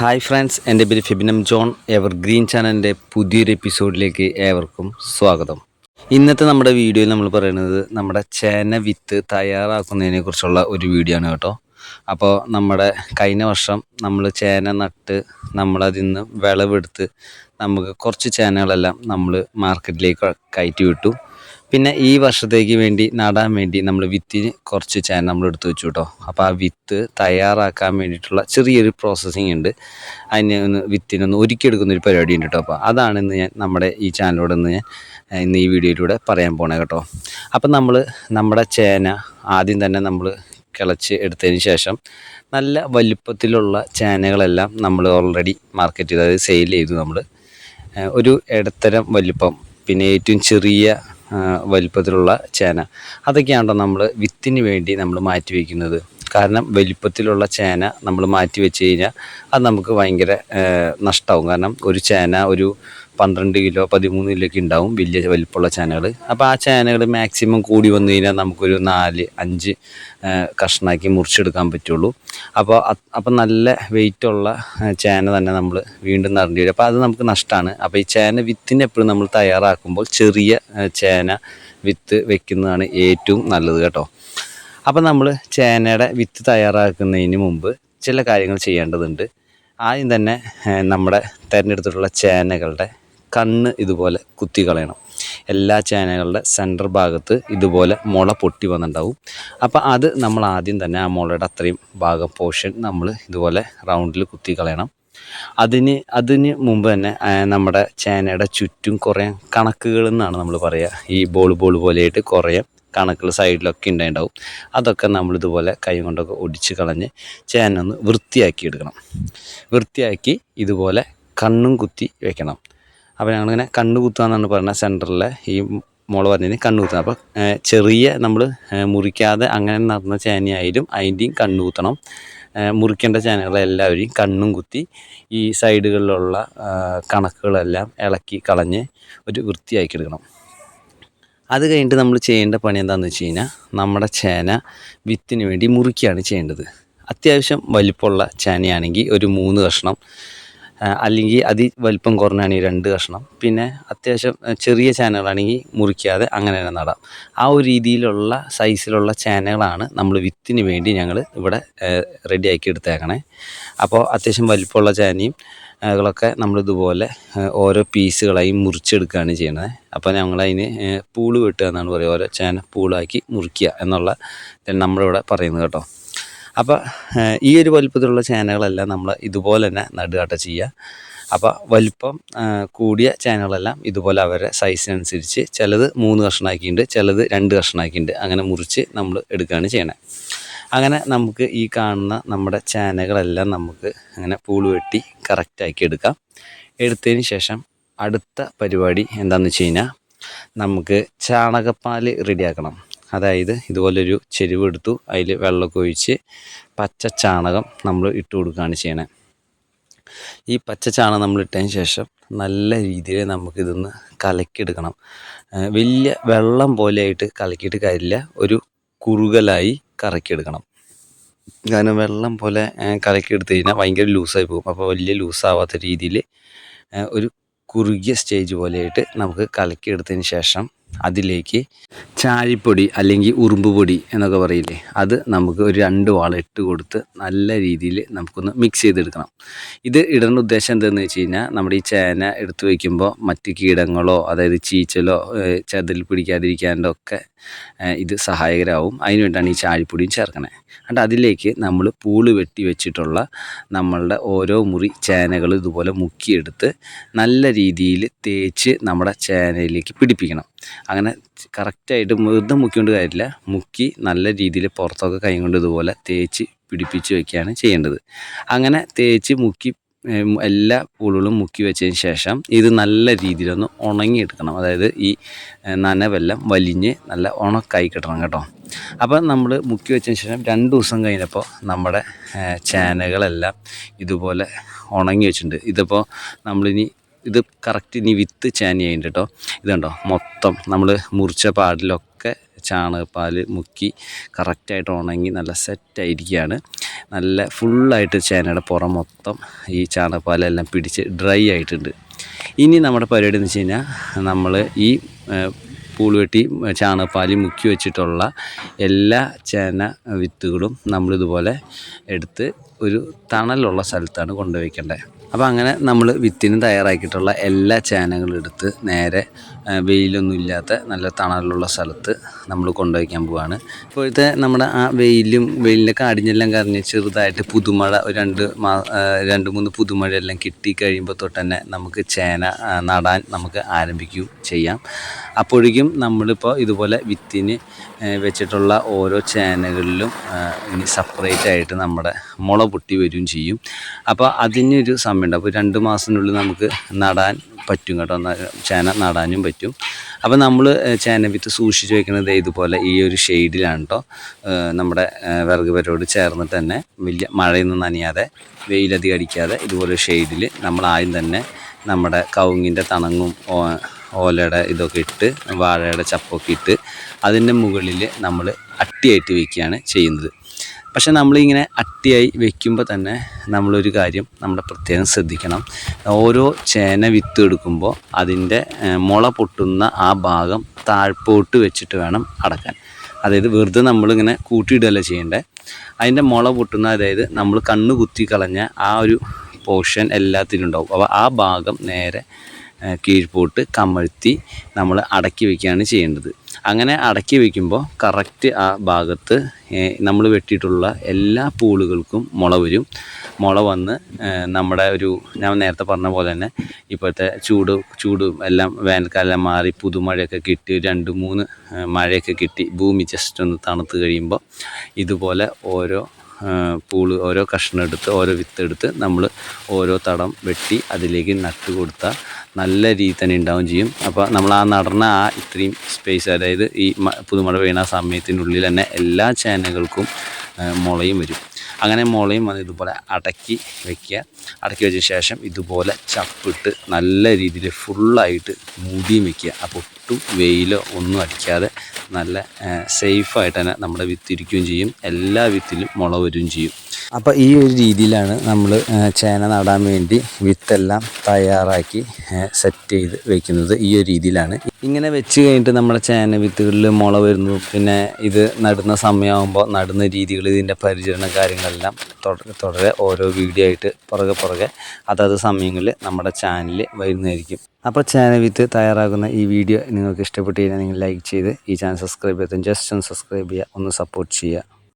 Hi friends, എൻ്റെ പേര് ഫിബിനം John. Evergreen ചാനലിൻ്റെ പുതിയൊരു എപ്പിസോഡിലേക്ക് ഏവർക്കും സ്വാഗതം. ഇന്നത്തെ നമ്മുടെ വീഡിയോയിൽ നമ്മൾ പറയുന്നത് നമ്മുടെ ചേന വിത്ത് തയ്യാറാക്കുന്നതിനെ കുറിച്ചുള്ള ഒരു വീഡിയോ ആണ് കേട്ടോ. അപ്പോൾ നമ്മുടെ കഴിഞ്ഞ വർഷം നമ്മൾ ചേന നട്ട് നമ്മളതിൽ നിന്ന് വിളവെടുത്ത് നമുക്ക് കുറച്ച് ചേനകളെല്ലാം നമ്മൾ മാർക്കറ്റിലേക്ക് കയറ്റി വിട്ടു. പിന്നെ ഈ വർഷത്തേക്ക് വേണ്ടി നടാൻ വേണ്ടി നമ്മൾ വിത്തിന് കുറച്ച് ചേന നമ്മൾ എടുത്ത് വെച്ചു കേട്ടോ. അപ്പോൾ ആ വിത്ത് തയ്യാറാക്കാൻ വേണ്ടിയിട്ടുള്ള ചെറിയൊരു പ്രോസസ്സിങ് ഉണ്ട്. അതിനെ വിത്തിനൊന്ന് ഒരുക്കിയെടുക്കുന്നൊരു പരിപാടി ഉണ്ട് കേട്ടോ. അപ്പോൾ അതാണ് ഇന്ന് ഞാൻ നമ്മുടെ ഈ ചാനലിലൂടെ ഇന്ന് ഈ വീഡിയോയിലൂടെ പറയാൻ പോണേ കേട്ടോ. അപ്പം നമ്മുടെ ചേന ആദ്യം തന്നെ നമ്മൾ കിളച്ച് എടുത്തതിന് ശേഷം നല്ല വലുപ്പത്തിലുള്ള ചേനകളെല്ലാം നമ്മൾ ഓൾറെഡി മാർക്കറ്റ് അതായത് സെയിൽ ചെയ്തു. നമ്മൾ ഒരു ഇടത്തരം വലുപ്പം, പിന്നെ ഏറ്റവും ചെറിയ വലിപ്പത്തിലുള്ള ചേന, അതൊക്കെയാണല്ലോ നമ്മൾ വിത്തിന് വേണ്ടി നമ്മൾ മാറ്റി വയ്ക്കുന്നത്. കാരണം വലിപ്പത്തിലുള്ള ചേന നമ്മൾ മാറ്റി വെച്ച് കഴിഞ്ഞാൽ അത് നമുക്ക് ഭയങ്കര നഷ്ടമാവും. കാരണം ഒരു ചേന ഒരു 12 കിലോ 13 കിലോയൊക്കെ ഉണ്ടാവും, വലിയ വലിപ്പമുള്ള ചേനകൾ. അപ്പോൾ ആ ചേനകൾ മാക്സിമം കൂടി വന്നു കഴിഞ്ഞാൽ നമുക്കൊരു 4-5 കഷ്ണമാക്കി മുറിച്ചെടുക്കാൻ പറ്റുള്ളൂ. അപ്പോൾ നല്ല വെയിറ്റുള്ള ചേന തന്നെ നമ്മൾ വീണ്ടും നിറഞ്ഞു വരും. അപ്പോൾ അത് നമുക്ക് നഷ്ടമാണ്. അപ്പോൾ ഈ ചേന വിത്തിന് എപ്പോഴും നമ്മൾ തയ്യാറാക്കുമ്പോൾ ചെറിയ ചേന വിത്ത് വെക്കുന്നതാണ് ഏറ്റവും നല്ലത് കേട്ടോ. അപ്പോൾ നമ്മൾ ചേനയുടെ വിത്ത് തയ്യാറാക്കുന്നതിന് മുമ്പ് ചില കാര്യങ്ങൾ ചെയ്യേണ്ടതുണ്ട്. ആദ്യം തന്നെ നമ്മുടെ തിരഞ്ഞെടുത്തിട്ടുള്ള ചേനകളുടെ കണ്ണ് ഇതുപോലെ കുത്തി കളയണം. എല്ലാ ചേനകളുടെ സെൻറ്റർ ഭാഗത്ത് ഇതുപോലെ മുള പൊട്ടി വന്നിട്ടുണ്ടാവും. അപ്പോൾ അത് നമ്മൾ ആദ്യം തന്നെ ആ മുളയുടെ അത്രയും ഭാഗം പോർഷൻ നമ്മൾ ഇതുപോലെ റൗണ്ടിൽ കുത്തി കളയണം. അതിന് മുമ്പ് തന്നെ നമ്മുടെ ചേനയുടെ ചുറ്റും കുറേ കണക്കുകൾ എന്നാണ് നമ്മൾ പറയുക. ഈ ബോൾ പോലെയായിട്ട് കുറേ കണക്കുകൾ സൈഡിലൊക്കെ ഉണ്ടാവും. അതൊക്കെ നമ്മളിതുപോലെ കൈ കൊണ്ടൊക്കെ ഒടിച്ച് കളഞ്ഞ് ചേന ഒന്ന് വൃത്തിയാക്കി എടുക്കണം. വൃത്തിയാക്കി ഇതുപോലെ കണ്ണും കുത്തി വെക്കണം. അപ്പോൾ ഞങ്ങളിങ്ങനെ കണ്ണ് കുത്തുക എന്നാണ് പറയുന്നത്. സെൻറ്ററിലെ ഈ മുള പറഞ്ഞതിന് കണ്ണ് കുത്തണം. അപ്പോൾ ചെറിയ നമ്മൾ മുറിക്കാതെ അങ്ങനെ നടന്ന ചേനയായാലും അതിൻ്റെയും കണ്ണ് കുത്തണം. മുറിക്കേണ്ട ചേനകളെല്ലാവരെയും കണ്ണും കുത്തി ഈ സൈഡുകളിലുള്ള കണക്കുകളെല്ലാം ഇളക്കി കളഞ്ഞ് ഒരു വൃത്തിയാക്കി എടുക്കണം. അത് കഴിഞ്ഞിട്ട് നമ്മൾ ചെയ്യേണ്ട പണി എന്താണെന്ന് വെച്ച് കഴിഞ്ഞാൽ നമ്മുടെ ചേന വിത്തിന് വേണ്ടി മുറിക്കുകയാണ് ചെയ്യേണ്ടത്. അത്യാവശ്യം വലിപ്പമുള്ള ചേനയാണെങ്കിൽ ഒരു 3 കഷ്ണം, അല്ലെങ്കിൽ വലിപ്പം കുറഞ്ഞാണെങ്കിൽ 2 കഷ്ണം, പിന്നെ അത്യാവശ്യം ചെറിയ ചേനകളാണെങ്കിൽ മുറിക്കാതെ അങ്ങനെ തന്നെ നടാം. ആ ഒരു രീതിയിലുള്ള സൈസിലുള്ള ചേനകളാണ് നമ്മൾ വിത്തിന് വേണ്ടി ഞങ്ങൾ ഇവിടെ റെഡിയാക്കി എടുത്തേക്കണേ. അപ്പോൾ അത്യാവശ്യം വലിപ്പമുള്ള ചേനയും കളൊക്കെ നമ്മളിതുപോലെ ഓരോ പീസുകളായി മുറിച്ചെടുക്കുകയാണ് ചെയ്യുന്നത്. അപ്പോൾ ഞങ്ങളതിന് പൂള് വെട്ടുക എന്നാണ് പറയുക. ഓരോ ചേന പൂളാക്കി മുറിക്കുക എന്നുള്ള നമ്മളിവിടെ പറയുന്നത് കേട്ടോ. അപ്പോൾ ഈ ഒരു വലിപ്പത്തിലുള്ള ചേനകളെല്ലാം നമ്മൾ ഇതുപോലെ തന്നെ നടുകയാട്ടോ ചെയ്യുക. അപ്പോൾ വലിപ്പം കൂടിയ ചേനകളെല്ലാം ഇതുപോലെ അവരുടെ സൈസിനനുസരിച്ച് ചിലത് 3 കഷ്ണമാക്കിയിട്ടുണ്ട്, ചിലത് 2 കഷ്ണമാക്കിയിട്ടുണ്ട്, അങ്ങനെ മുറിച്ച് നമ്മൾ എടുക്കുകയാണ് ചെയ്യണത്. അങ്ങനെ നമുക്ക് ഈ കാണുന്ന നമ്മുടെ ചേനകളെല്ലാം നമുക്ക് അങ്ങനെ പൂള് വെട്ടി കറക്റ്റാക്കി എടുക്കാം. എടുത്തതിന് ശേഷം അടുത്ത പരിപാടി എന്താണെന്ന് വെച്ച് കഴിഞ്ഞാൽ നമുക്ക് ചാണകപ്പാൽ റെഡിയാക്കണം. അതായത് ഇതുപോലൊരു ചെരുവ് എടുത്തു, അതിൽ വെള്ളമൊക്കെ ഒഴിച്ച് പച്ച ചാണകം നമ്മൾ ഇട്ട് കൊടുക്കുകയാണ് ചെയ്യണത്. ഈ പച്ച ചാണകം നമ്മൾ ഇട്ടതിന് ശേഷം നല്ല രീതിയിൽ നമുക്കിതൊന്ന് കലക്കിയെടുക്കണം. വലിയ വെള്ളം പോലെയായിട്ട് കലക്കിയിട്ട് കാര്യമില്ല, ഒരു കുറുകലായി കറക്കിയെടുക്കണം. കാരണം വെള്ളം പോലെ കലക്കിയെടുത്ത് കഴിഞ്ഞാൽ ഭയങ്കര ലൂസായി പോകും. അപ്പോൾ വലിയ ലൂസാവാത്ത രീതിയിൽ ഒരു കുറുകിയ സ്റ്റേജ് പോലെയായിട്ട് നമുക്ക് കലക്കിയെടുത്തതിന് ശേഷം അതിലേക്ക് ചാഴിപ്പൊടി അല്ലെങ്കിൽ ഉറുമ്പ് പൊടി എന്നൊക്കെ പറയില്ലേ, അത് നമുക്ക് ഒരു 2 വാള ഇട്ട് കൊടുത്ത് നല്ല രീതിയിൽ നമുക്കൊന്ന് മിക്സ് ചെയ്തെടുക്കണം. ഇത് ഇടേണ്ട ഉദ്ദേശം എന്താണെന്ന് വെച്ച് കഴിഞ്ഞാൽ നമ്മുടെ ഈ ചേന എടുത്ത് വയ്ക്കുമ്പോൾ മറ്റ് കീടങ്ങളോ അതായത് ചീച്ചലോ ചെതൽ പിടിക്കാതിരിക്കാൻ്റെ ഒക്കെ ഇത് സഹായകരമാവും. അതിന് വേണ്ടിയാണ് ഈ ചാഴിപ്പൊടിയും ചേർക്കണേ. എന്നിട്ട് അതിലേക്ക് നമ്മൾ പൂള് വെട്ടി വെച്ചിട്ടുള്ള നമ്മളുടെ ഓരോ മുറി ചേനകൾ ഇതുപോലെ മുക്കിയെടുത്ത് നല്ല രീതിയിൽ തേച്ച് നമ്മുടെ ചേനയിലേക്ക് പിടിപ്പിക്കണം. അങ്ങനെ കറക്റ്റായിട്ട് വെറുതെ മുക്കിക്കൊണ്ട് കാര്യമില്ല, മുക്കി നല്ല രീതിയിൽ പുറത്തൊക്കെ കൈ കൊണ്ട് ഇതുപോലെ തേച്ച് പിടിപ്പിച്ച് വയ്ക്കുകയാണ് ചെയ്യേണ്ടത്. അങ്ങനെ തേച്ച് മുക്കി എല്ലാ പൂളുകളും മുക്കി വെച്ചതിന് ശേഷം ഇത് നല്ല രീതിയിലൊന്ന് ഉണങ്ങിയെടുക്കണം. അതായത് ഈ നനവെല്ലാം വലിഞ്ഞ് നല്ല ഉണക്കായി കിട്ടണം കേട്ടോ. അപ്പോൾ നമ്മൾ മുക്കി വെച്ചതിന് ശേഷം 2 ദിവസം കഴിഞ്ഞപ്പോൾ നമ്മുടെ ചേനകളെല്ലാം ഇതുപോലെ ഉണങ്ങി വെച്ചിട്ടുണ്ട്. ഇതിപ്പോൾ നമ്മളിനി ഇത് കറക്റ്റ് ഇനി വിത്ത് ചേനയായിട്ട് കേട്ടോ. ഇതുണ്ടോ, മൊത്തം നമ്മൾ മുറിച്ച പാടിലൊക്കെ ചാണകപ്പാൽ മുക്കി കറക്റ്റായിട്ട് ഉണങ്ങി നല്ല സെറ്റായിരിക്കുകയാണ്. നല്ല ഫുള്ളായിട്ട് ചേനയുടെ പുറം മൊത്തം ഈ ചാണകപ്പാലെല്ലാം പിടിച്ച് ഡ്രൈ ആയിട്ടുണ്ട്. ഇനി നമ്മുടെ പരിപാടി എന്ന് വെച്ച് കഴിഞ്ഞാൽ നമ്മൾ ഈ പൂളുവെട്ടി ചാണകപ്പാൽ മുക്കി വെച്ചിട്ടുള്ള എല്ലാ ചേന വിത്തുകളും നമ്മളിതുപോലെ എടുത്ത് ഒരു തണലുള്ള സ്ഥലത്താണ് കൊണ്ടുവയ്ക്കേണ്ടത്. അപ്പോൾ അങ്ങനെ നമ്മൾ വിത്തിന് തയ്യാറാക്കിയിട്ടുള്ള എല്ലാ ചേനകളും എടുത്ത് നേരെ വെയിലൊന്നും ഇല്ലാത്ത നല്ല തണലുള്ള സ്ഥലത്ത് നമ്മൾ കൊണ്ടുവയ്ക്കാൻ പോവുകയാണ്. ഇപ്പോഴത്തെ നമ്മുടെ ആ വെയിലിൻ്റെ കാടിഞ്ഞെല്ലാം കറിഞ്ഞ് ചെറുതായിട്ട് പുതുമഴ ഒരു 2-3 പുതുമഴയെല്ലാം കിട്ടിക്കഴിയുമ്പോൾ തൊട്ട് തന്നെ നമുക്ക് ചേന നടാൻ നമുക്ക് ആരംഭിക്കുകയും ചെയ്യാം. അപ്പോഴേക്കും നമ്മളിപ്പോൾ ഇതുപോലെ വിത്തിന് വെച്ചിട്ടുള്ള ഓരോ ചേനകളിലും ഇനി സെപ്പറേറ്റ് ആയിട്ട് നമ്മുടെ മുള പൊട്ടി വരികയും ചെയ്യും. അപ്പോൾ അതിനൊരു സമയമുണ്ട്. അപ്പോൾ 2 മാസത്തിനുള്ളിൽ നമുക്ക് നടാൻ പറ്റും കേട്ടോ, ചേന നടാനും പറ്റും. അപ്പോൾ നമ്മൾ ചേന വിത്ത് സൂക്ഷിച്ച് വയ്ക്കുന്നത് ഇതുപോലെ ഈ ഒരു ഷെയ്ഡിലാണ് കേട്ടോ. നമ്മുടെ വിറക് പരോട് ചേർന്നിട്ട് തന്നെ വലിയ മഴയൊന്നും നനയാതെ വെയിലധികം അടിക്കാതെ ഇതുപോലെ ഷെയ്ഡിൽ നമ്മൾ ആദ്യം തന്നെ നമ്മുടെ കവുങ്ങിൻ്റെ തണങ്ങും ഓലയുടെ ഇതൊക്കെ ഇട്ട് വാഴയുടെ ചപ്പൊക്കെ ഇട്ട് അതിൻ്റെ മുകളിൽ നമ്മൾ അട്ടിയായിട്ട് വയ്ക്കുകയാണ് ചെയ്യുന്നത്. പക്ഷെ നമ്മളിങ്ങനെ അട്ടിയായി വെക്കുമ്പോൾ തന്നെ നമ്മളൊരു കാര്യം നമ്മുടെ പ്രത്യേകം ശ്രദ്ധിക്കണം. ഓരോ ചേന വിത്ത് എടുക്കുമ്പോൾ അതിൻ്റെ മുള പൊട്ടുന്ന ആ ഭാഗം താഴ്പോട്ട് വെച്ചിട്ട് വേണം അടക്കാൻ. അതായത് വെറുതെ നമ്മളിങ്ങനെ കൂട്ടിയിടുകയല്ല ചെയ്യേണ്ടത്. അതിൻ്റെ മുള പൊട്ടുന്ന, അതായത് നമ്മൾ കണ്ണ് കുത്തി കളഞ്ഞ ആ ഒരു പോർഷൻ എല്ലാത്തിലും ഉണ്ടാവും. അപ്പോൾ ആ ഭാഗം നേരെ കീഴ്പോട്ട് കമഴ്ത്തി നമ്മൾ അടക്കി വയ്ക്കുകയാണ് ചെയ്യേണ്ടത്. അങ്ങനെ അടക്കി വയ്ക്കുമ്പോൾ കറക്റ്റ് ആ ഭാഗത്ത് നമ്മൾ വെട്ടിയിട്ടുള്ള എല്ലാ പൂളുകൾക്കും മുള വരും. മുള വന്ന് നമ്മുടെ ഞാൻ നേരത്തെ പറഞ്ഞ പോലെ തന്നെ ഇപ്പോഴത്തെ ചൂട് എല്ലാം വേനൽക്കാലം മാറി പുതുമഴയൊക്കെ കിട്ടി 2-3 മഴയൊക്കെ കിട്ടി ഭൂമി ജസ്റ്റ് ഒന്ന് തണുത്ത് കഴിയുമ്പോൾ ഇതുപോലെ ഓരോ കഷ്ണം എടുത്ത് ഓരോ വിത്തെടുത്ത് നമ്മൾ ഓരോ തടം വെട്ടി അതിലേക്ക് നട്ട് കൊടുത്താൽ നല്ല രീതിയിൽ തന്നെ ഉണ്ടാവുകയും ചെയ്യും. അപ്പോൾ നമ്മൾ ആ നടന്ന ഇത്രയും സ്പേസ്, അതായത് ഈ പുതുമഴ വീണ സമയത്തിനുള്ളിൽ തന്നെ എല്ലാ ചേനകൾക്കും മുളയും വരും. അങ്ങനെ മുളയും വന്ന് ഇതുപോലെ അടക്കി വയ്ക്കുക. അടക്കി വെച്ച ശേഷം ഇതുപോലെ ചപ്പിട്ട് നല്ല രീതിയിൽ ഫുള്ളായിട്ട് മൂടിയും വയ്ക്കുക. അപ്പോൾ ഒട്ടും വെയിലോ ഒന്നും അടിക്കാതെ നല്ല സേഫായിട്ട് തന്നെ നമ്മുടെ വിത്തിരിക്കുകയും ചെയ്യും. എല്ലാ വിത്തിലും മുള വരികയും ചെയ്യും. അപ്പോൾ ഈ ഒരു രീതിയിലാണ് നമ്മൾ ചേന നടാൻ വേണ്ടി വിത്തെല്ലാം തയ്യാറാക്കി സെറ്റ് ചെയ്ത് വയ്ക്കുന്നത്. ഈ ഒരു രീതിയിലാണ്. ഇങ്ങനെ വെച്ച് കഴിഞ്ഞിട്ട് നമ്മുടെ ചേന വിത്തുകളിൽ മുള വരുന്നു. പിന്നെ ഇത് നടുന്ന സമയമാകുമ്പോൾ നടുന്ന രീതികൾ, ഇതിൻ്റെ പരിചരണ കാര്യങ്ങളെല്ലാം തുടരെ ഓരോ വീഡിയോ ആയിട്ട് പുറകെ അതത് സമയങ്ങളിൽ നമ്മുടെ ചാനലിൽ വരുന്നതായിരിക്കും. അപ്പോൾ ചേന വിത്ത് തയ്യാറാക്കുന്ന ഈ വീഡിയോ നിങ്ങൾക്ക് ഇഷ്ടപ്പെട്ട് കഴിഞ്ഞാൽ നിങ്ങൾ ലൈക്ക് ചെയ്ത് ഈ ചാനൽ സബ്സ്ക്രൈബ് ചെയ്ത് ജസ്റ്റ് ഒന്ന് സബ്സ്ക്രൈബ് ചെയ്യുക, ഒന്ന് സപ്പോർട്ട് ചെയ്യുക.